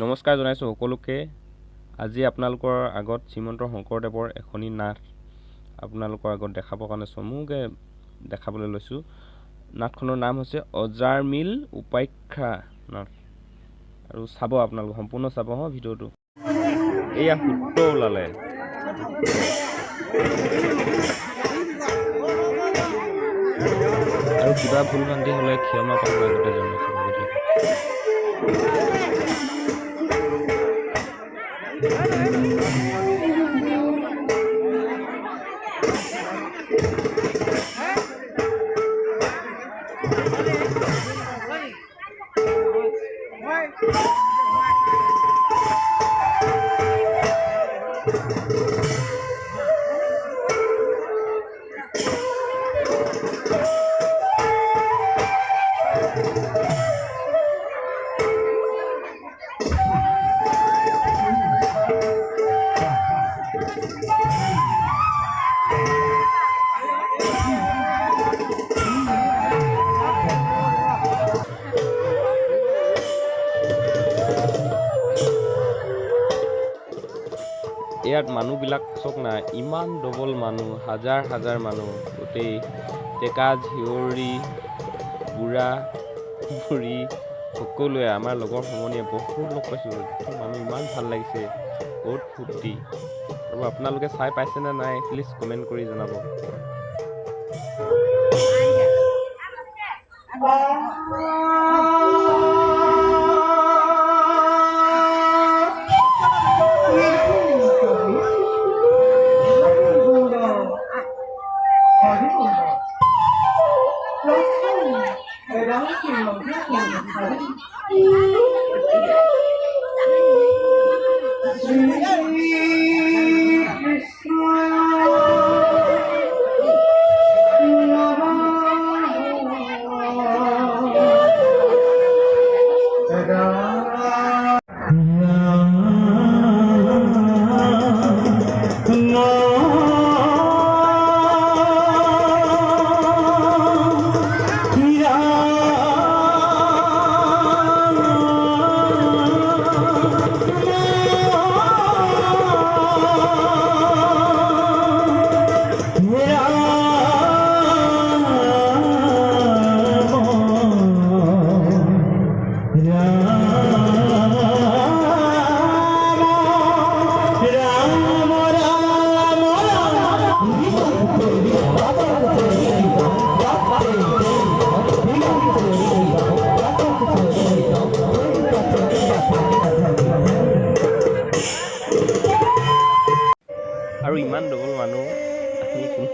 নমস্কাৰ জনাইছোঁ সকলোকে। আজি আপোনালোকৰ আগত শ্ৰীমন্ত শংকৰদেৱৰ এখনি নাট আপোনালোকৰ আগত দেখাবৰ কাৰণে চমুকৈ দেখাবলৈ লৈছোঁ। নাটখনৰ নাম হৈছে অজামিল উপাখ্যা নাট। আৰু চাব আপোনালোক সম্পূৰ্ণ চাব ভিডিঅ'টো। এয়া সূত্ৰ ওলালে। আৰু কিবা ভুল ভ্ৰান্তি হ'লে ক্ষমা পাব আগতে জনাইছোঁ। ইয়াত মানুহবিলাক চক নাই, ইমান ডবল মানুহ, হাজাৰ হাজাৰ মানুহ, গোটেই ডেকা জীয়ৰী বুঢ়া বুঢ়ী সকলোৱে আমাৰ লগৰ সমনীয়া বহুত লগ পাইছোঁ। মানুহ ইমান ভাল লাগিছে, বহুত ফূৰ্তি। আৰু আপোনালোকে চাই পাইছেনে নাই প্লিজ কমেণ্ট কৰি জনাব। আৰু ইমান ডবল মানুহ আমি কোনো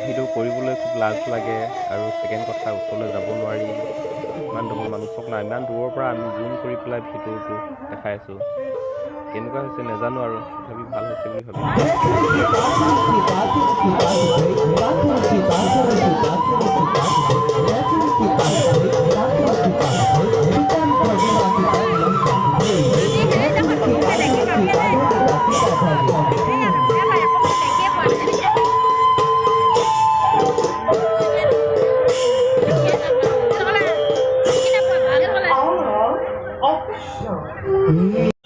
ভিডিঅ' কৰিবলৈ খুব লাজ লাগে। আৰু ছেকেণ্ড কথা, ওচৰলৈ যাব নোৱাৰি, ইমান ডবল মানুহ চক নাই। ইমান দূৰৰ পৰা আমি জুম কৰি পেলাই ভিডিঅ'টো দেখাই আছোঁ। কেনেকুৱা হৈছে নাজানো, আৰু তথাপি ভাল হৈছে বুলি ভাবিছোঁ।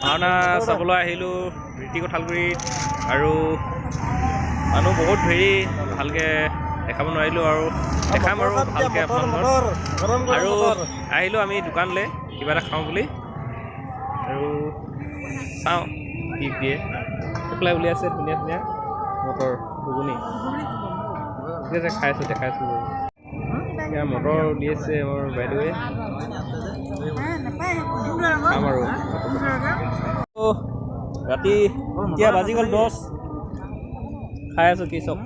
ভাওনা চাবলৈ আহিলোঁ ৰীতি কঁঠালগুৰিত, আৰু মানুহ বহুত ভিৰি, ভালকৈ দেখাব নোৱাৰিলোঁ। আৰু দেখাম আৰু ভালকৈ আপোনালোকৰ। আৰু আহিলোঁ আমি দোকানলৈ কিবা এটা খাওঁ বুলি, আৰু চাওঁ কি দিয়ে। এপ্লাই উলিয়াইছে ধুনীয়া ধুনীয়া মটৰ ঘুগুনি, ঠিক আছে খাইছোঁ দেখাইছোঁ বাৰু। এতিয়া মটৰ উলিয়াইছে মোৰ বাইদেৱে, খাম আৰু। ৰাতি এতিয়া বাজি গ'ল 10, খাই আছোঁ কি চব।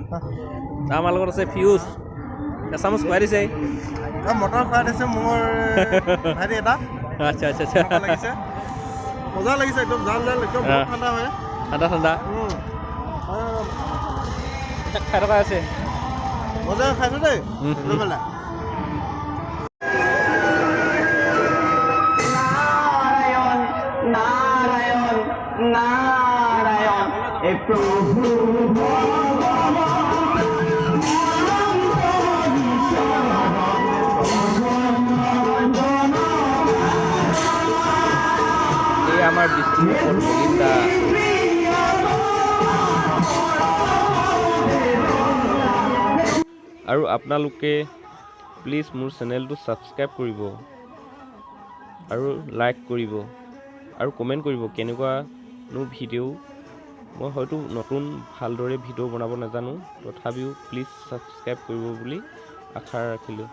আমাৰ লগত আছে ফিউজ, এচামুচ খুৱাই দিছে, মটৰ খুৱাই দিছে মোৰ ভাইটি এটা। আচ্ছা আচ্ছা আচ্ছা, লাগিছে মজা লাগিছে, একদম জাল জাল, একদম ঠাণ্ডা হয়, ঠাণ্ডা ঠাণ্ডা খাই থকা আছে, মজা খাইছোঁ দেই। নারায়ণ নারায়ণ এ প্রভু আমাৰ আৰু আপোনালোকে প্লিজ মোৰ চেনেলটো ছাবস্ক্ৰাইব কৰিব আৰু লাইক কৰিব আৰু কমেণ্ট কৰিব কেনেকুৱানো ভিডিঅ'। মই হয়তো নতুন ভালদৰে ভিডিঅ' বনাব নাজানো, তথাপিও প্লিজ ছাবস্ক্ৰাইব কৰিব বুলি আশা ৰাখিলোঁ।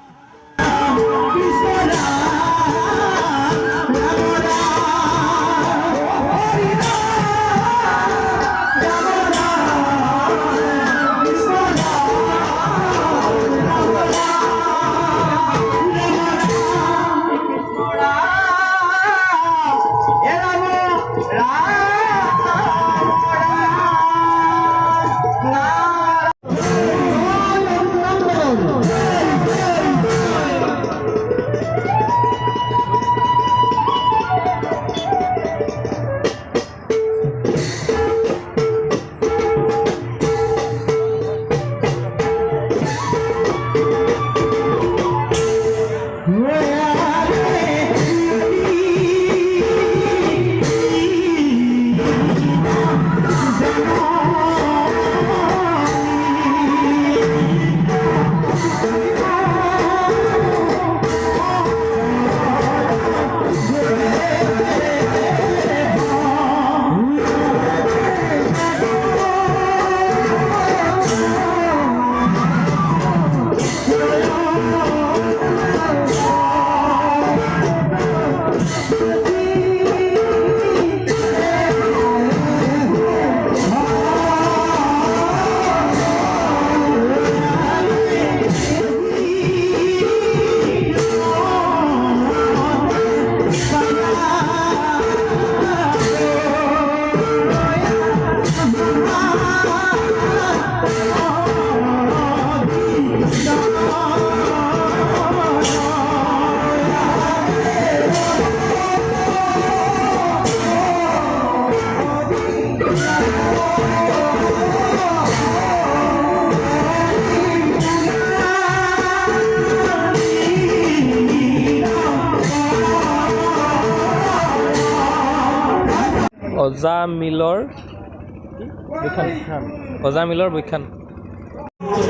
অজামিলৰ বৈখ্যান।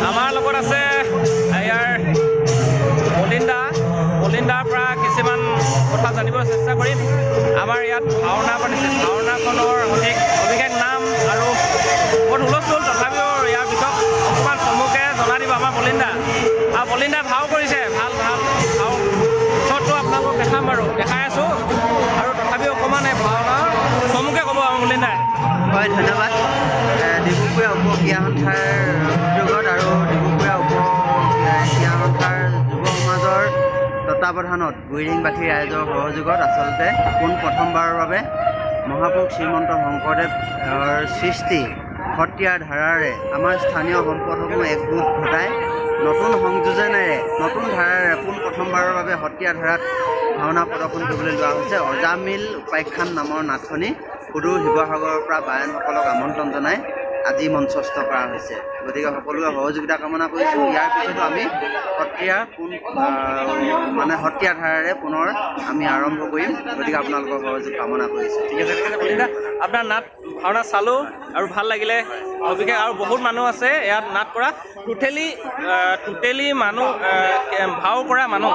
আমাৰ লগত আছে ইয়াৰ মলিন্দাৰ পৰা কিছুমান কথা জানিব চেষ্টা কৰিম। আমাৰ ইয়াত ভাওনা পাতিছে, ভাওনাখনৰ অভিষেক নাম আৰু বহুত হুলস্থুল, তথাপিও ইয়াৰ বিষয়ে অকণমান চমুকে জনাই দিব আমাৰ মলিন্দা ভাও কৰিছে, ভাল ভাও ওচৰতো আপোনালোকক দেখাম আৰু দেখাই আছোঁ, আৰু তথাপিও অকণমান এই ভাওনা চমুকে ক'ব আমাৰ মলিন্দাই। হয়, ধন্যবাদ। ডিব্ৰুগড় উপ-ক্ৰীড়া সন্থাৰ উদ্যোগত আৰু ডিব্ৰুগড় উপ-ক্ৰীড়া সন্থাৰ যুৱ সমাজৰ তত্বাৱধানত গুইৰিংবাসী ৰাইজৰ সহযোগত আচলতে প্ৰথমবাৰৰ বাবে মহাপুৰুষ শ্ৰীমন্ত শংকৰদেৱৰ সৃষ্টি সত্ৰীয়া ধাৰাৰে আমাৰ স্থানীয় সম্পদসমূহ একগোট ঘটাই নতুন সংযোজনেৰে নতুন ধাৰাৰে প্ৰথমবাৰৰ বাবে সত্ৰীয়া ধাৰাত ভাওনা প্ৰদৰ্শন কৰিবলৈ লোৱা হৈছে। অজামিল উপাখ্যান নামৰ নাটখনি সুদূৰ শিৱসাগৰৰ পৰা বায়নসকলক আমন্ত্ৰণ জনাই আজি মঞ্চস্থ কৰা হৈছে। গতিকে সকলোৱে সহযোগিতা কামনা কৰিছোঁ। ইয়াৰ পিছতো আমি সত্ৰীয়া ধাৰাৰে পুনৰ আমি আৰম্ভ কৰিম। গতিকে আপোনালোকৰ সহযোগ কামনা কৰিছোঁ। ঠিক আছে, আপোনাৰ ভাওনা চালোঁ আৰু ভাল লাগিলে। অভিষেক আৰু বহুত মানুহ আছে ইয়াত নাট কৰা, টোটেলি মানুহ ভাও কৰা মানুহ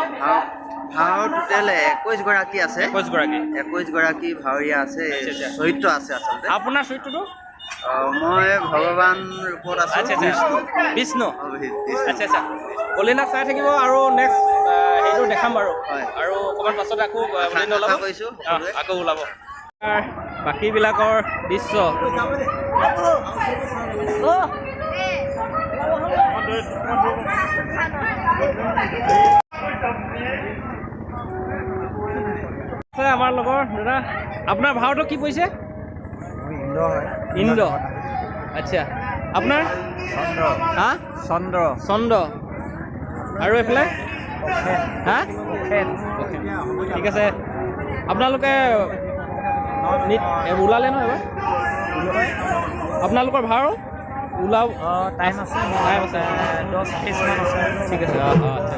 ভাও টোটেল 21 গৰাকী আছে। 21 গৰাকী ভাৱৰীয়া আছে, চৰিত্ৰ আছে আচলতে। আপোনাৰ চৰিত্ৰটো? মই ভগৱান ৰূপত আছোঁ। বিষ্ণু। আচ্ছা, মলিন্দাক চাই থাকিব আৰু নেক্সট সেইটো দেখাম বাৰু। আৰু অকণমান পাছত আকৌ ওলাব বাকীবিলাকৰ দৃশ্য। আমাৰ লগৰ দাদা, আপোনাৰ ভাওটো কি পৰিছে? ইন্দ্ৰ। আচ্ছা, আপোনাৰ? চন্দ্ৰ। আৰু এইফালে ঠিক আছে। আপোনালোকে ওলালে নহয় এবাৰ? আপোনালোকৰ ভাও ওলাও টাইম আছে 10-20 মান আছে। ঠিক আছে, আচ্ছা।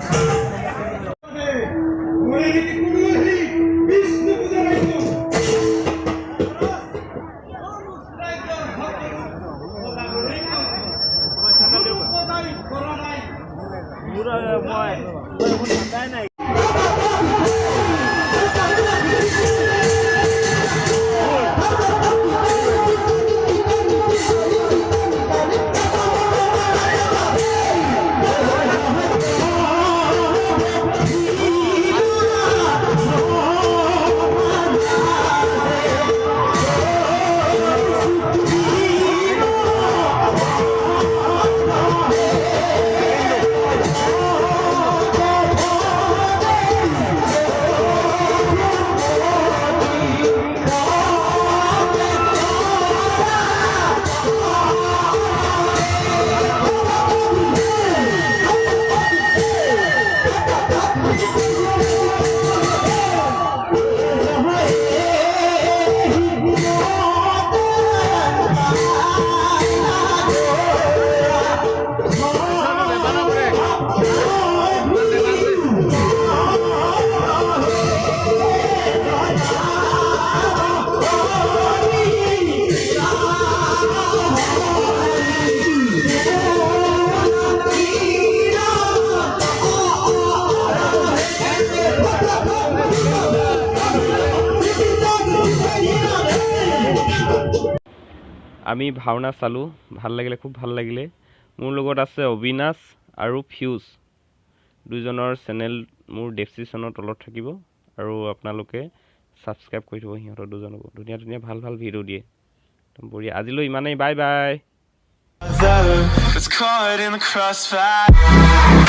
আমি ভাওনা চালোঁ, ভাল লাগিলে, খুব ভাল লাগিলে। মোৰ লগত আছে অবিনাশ আৰু ফিউজ, দুজনৰ চেনেল মোৰ ডেছক্ৰিপশ্যনৰ তলত থাকিব আৰু আপোনালোকে ছাবস্ক্ৰাইব কৰি থ'ব সিহঁতৰ দুজনকো। ধুনীয়া ধুনীয়া ভাল ভাল ভিডিঅ' দিয়ে, একদম বঢ়িয়া। আজিলৈ ইমানেই, bye bye. That's caught in the crossfire.